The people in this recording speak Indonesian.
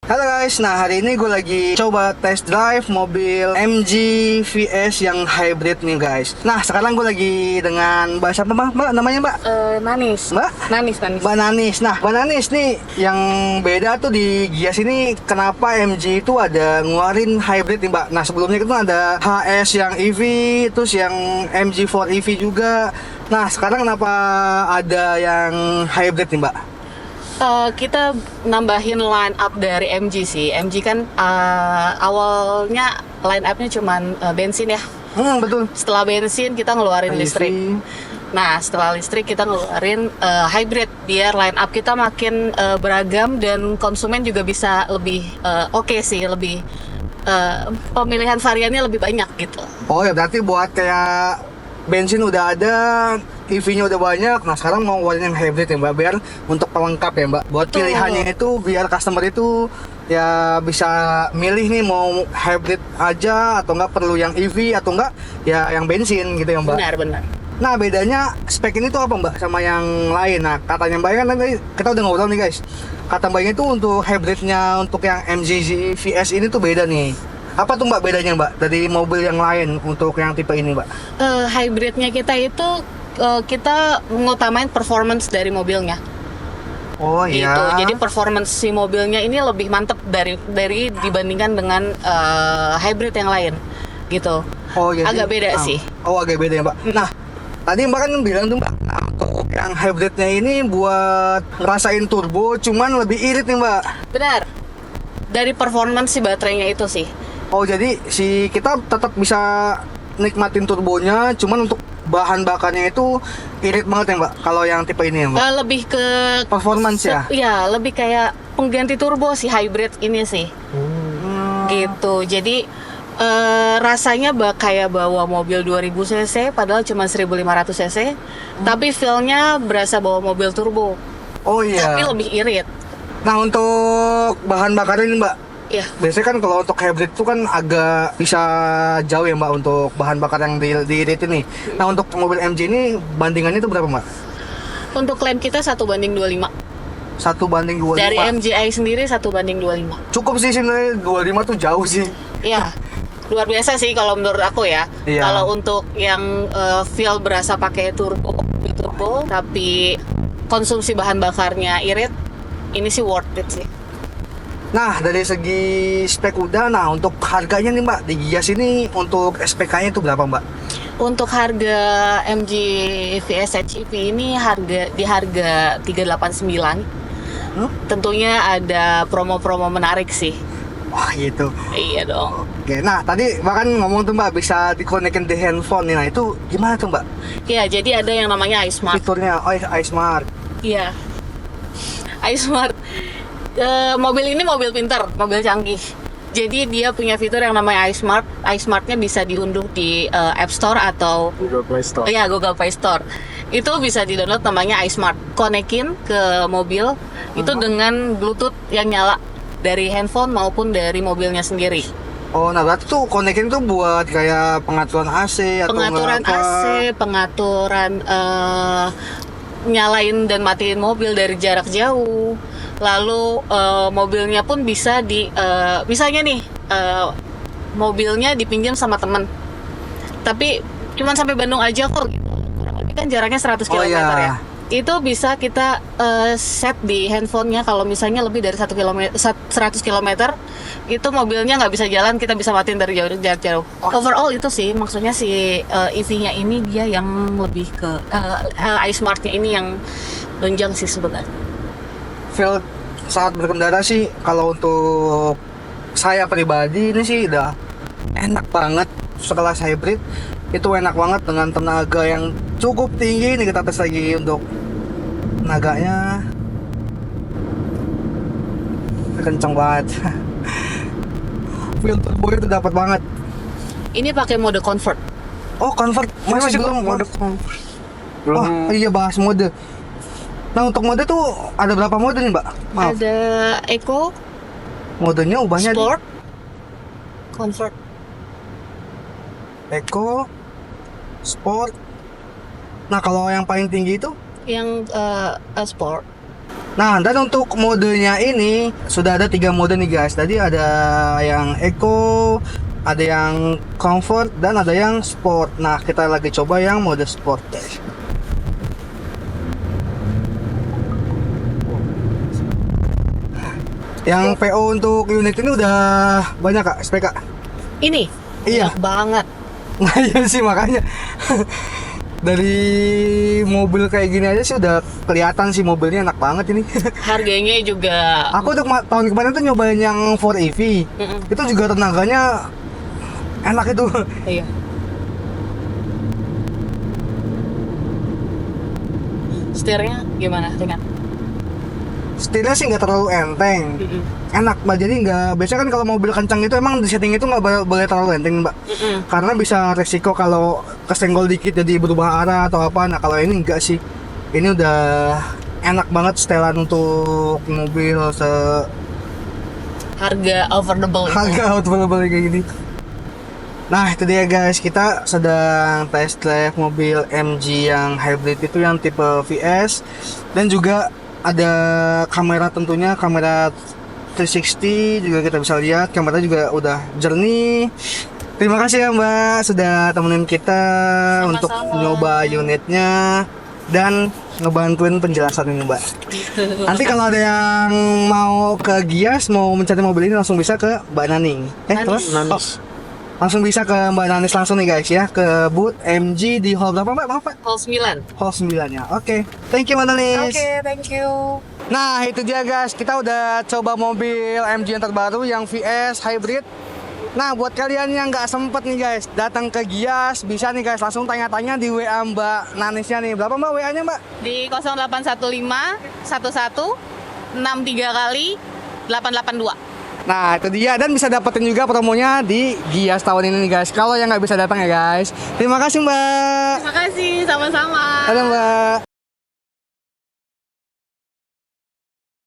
Halo guys, nah hari ini gue lagi coba test drive mobil MG VS yang hybrid nih guys. Nah sekarang gue lagi dengan Mbak siapa Mbak? Namanya Mbak? Nanis. Mbak? Nanis. Mbak Nanis. Nah Mbak Nanis nih yang beda tuh di Gias ini kenapa MG itu ada ngeluarin hybrid nih Mbak. Nah sebelumnya itu ada HS yang EV, terus yang MG4 EV juga. Nah sekarang kenapa ada yang hybrid nih Mbak? Kita nambahin line up dari MG sih. MG kan awalnya line upnya cuman bensin ya. Betul. Setelah bensin kita ngeluarin EV. listrik. Nah setelah listrik kita ngeluarin hybrid biar line up kita makin beragam dan konsumen juga bisa lebih oke sih, lebih pemilihan variannya lebih banyak gitu. Oh ya berarti buat kayak bensin udah ada, EV-nya udah banyak. Nah sekarang mau ngeluarin yang hybrid ya Mbak, biar untuk pelengkap ya Mbak. Buat Betul. pilihannya itu biar customer itu ya bisa milih nih mau hybrid aja atau enggak perlu yang EV atau enggak ya yang bensin gitu ya Mbak. Benar. Nah bedanya spek ini tuh apa Mbak sama yang lain? Nah katanya Mbak kan tadi kita udah ngobrol nih guys. Kata Mbaknya itu untuk hybridnya untuk yang MG VS ini tuh beda nih. Apa tuh Mbak bedanya Mbak dari mobil yang lain untuk yang tipe ini Mbak? Hybridnya kita itu kita mengutamain performance dari mobilnya. Oh Gitu. iya. Jadi performance si mobilnya ini lebih mantep dari dibandingkan dengan hybrid yang lain. Gitu. Oh, jadi, Agak beda sih. Oh agak beda ya Mbak. Nah tadi Mbak kan bilang tuh Mbak untuk yang hybridnya ini buat ngerasain turbo cuman lebih irit nih Mbak. Benar. Dari performance si baterainya itu sih. Oh jadi si kita tetap bisa nikmatin turbonya cuman untuk bahan bakarnya itu irit banget ya Mbak kalau yang tipe ini ya Mbak. Lebih ke Performance ya? Iya, lebih kayak pengganti turbo si hybrid ini sih. Gitu. Jadi rasanya kayak bawa mobil 2000 cc padahal cuma 1500 cc, tapi feel-nya berasa bawa mobil turbo. Oh iya. Tapi lebih irit. Nah untuk bahan bakarnya ini Mbak, Ya, biasanya kan kalau untuk hybrid itu kan agak bisa jauh ya Mbak untuk bahan bakar yang diirit ini. Nah untuk mobil MG ini bandingannya itu berapa Mbak? untuk klaim kita 1:25. 1:25. Dari MGI sendiri 1:25. Cukup sih sebenarnya 25 tuh jauh sih. Iya. Luar biasa sih kalau menurut aku ya. Iya. Kalau untuk yang feel berasa pakai turbo, tapi konsumsi bahan bakarnya irit, ini sih worth it sih. Nah dari segi spek udah, nah untuk harganya nih Mbak di Gias ini untuk SPK-nya itu berapa Mbak? Untuk harga MG VS HEV ini di harga 389. Tentunya ada promo-promo menarik sih. Wah gitu. Iya dong. Oke, nah tadi Mbak kan ngomong tuh Mbak bisa dikonekin di handphone nih. Nah itu gimana tuh Mbak? Iya, jadi ada yang namanya iSmart. Fiturnya, oh iSmart. Iya. iSmart. Mobil ini mobil pintar, mobil canggih. Jadi dia punya fitur yang namanya iSmart. iSmartnya bisa diunduh di App Store atau Google Play Store. Iya, Google Play Store. Itu bisa di-download namanya iSmart. Konekin ke mobil itu dengan Bluetooth yang nyala dari handphone maupun dari mobilnya sendiri. Oh, nah berarti tuh konekin tuh buat kayak pengaturan AC atau Pengaturan apa? AC, pengaturan nyalain dan matiin mobil dari jarak jauh. Lalu mobilnya pun bisa misalnya nih mobilnya dipinjam sama teman, tapi cuman sampai Bandung aja kok. Ini kan jaraknya 100 km iya. ya. Itu bisa kita set di handphonenya kalau misalnya lebih dari 100 km itu mobilnya nggak bisa jalan, kita bisa matiin dari jarak jauh. Overall itu sih maksudnya si EV-nya ini dia yang lebih ke iSmart-nya ini yang lonjang sih sebenarnya. Feel saat berkendara sih kalau untuk saya pribadi ini sih udah enak banget. Sekelas hybrid itu enak banget dengan tenaga yang cukup tinggi. Nih kita tes lagi untuk tenaganya, kenceng banget. Feel turbo itu dapat banget. Ini pakai mode convert. Oh convert masih belum mode convert. Oh iya bahas mode. Nah untuk mode tuh ada berapa mode nih Mbak? Maaf. Ada Eco, Modenya ubahnya Sport, Comfort. Eco, Sport. Nah kalau yang paling tinggi itu Yang Sport. Nah, dan untuk modenya ini sudah ada 3 mode nih guys. Tadi ada yang Eco, ada yang Comfort, dan ada yang Sport. Nah, kita lagi coba yang mode Sport guys. Yang PO untuk unit ini udah banyak kak, spek kak? Ini Iya. enak banget. Nah iya sih makanya dari mobil kayak gini aja sih udah kelihatan sih mobilnya enak banget ini. Harganya juga Aku untuk tahun kemarin tuh nyobain yang 4EV. Itu juga tenaganya enak itu. iya. Setirnya gimana dengan? Setirnya sih nggak terlalu enteng. Enak mbak, jadi nggak, biasanya kan kalau mobil kencang itu emang di setting itu nggak boleh terlalu enteng mbak, karena bisa resiko kalau kesenggol dikit jadi berubah arah atau apa. Nah kalau ini enggak sih, ini udah enak banget setelan untuk mobil Harga affordable. harga available kayak gini. Nah itu dia guys, kita sedang test drive mobil MG yang hybrid itu yang tipe VS, dan juga ada kamera, tentunya kamera 360 juga kita bisa lihat, kamera juga udah jernih. Terima kasih ya Mbak sudah temenin kita untuk nyoba unitnya dan ngebantuin penjelasan ini Mbak. Nanti kalau ada yang mau ke Gias, mau mencari mobil ini langsung bisa ke Mbak Naning. Terus? Oh, langsung bisa ke Mbak Nanis langsung nih guys ya, ke booth MG di hall berapa Mbak? Maaf Mbak? Hall 9. Hall 9 ya. Oke. Thank you Mbak Nanis. Thank you. Nah itu dia guys, kita udah coba mobil MG yang terbaru yang VS hybrid. Nah buat kalian yang nggak sempet nih guys datang ke Gias, bisa nih guys langsung tanya-tanya di WA Mbak Nanisnya nih. Berapa Mbak WA-nya Mbak? Di 0815 11 63 kali 882. Nah itu dia, dan bisa dapetin juga promonya di Gias tahun ini nih guys, kalau yang nggak bisa datang ya guys. Terima kasih Mbak. Terima kasih, sama-sama. Halo Mbak.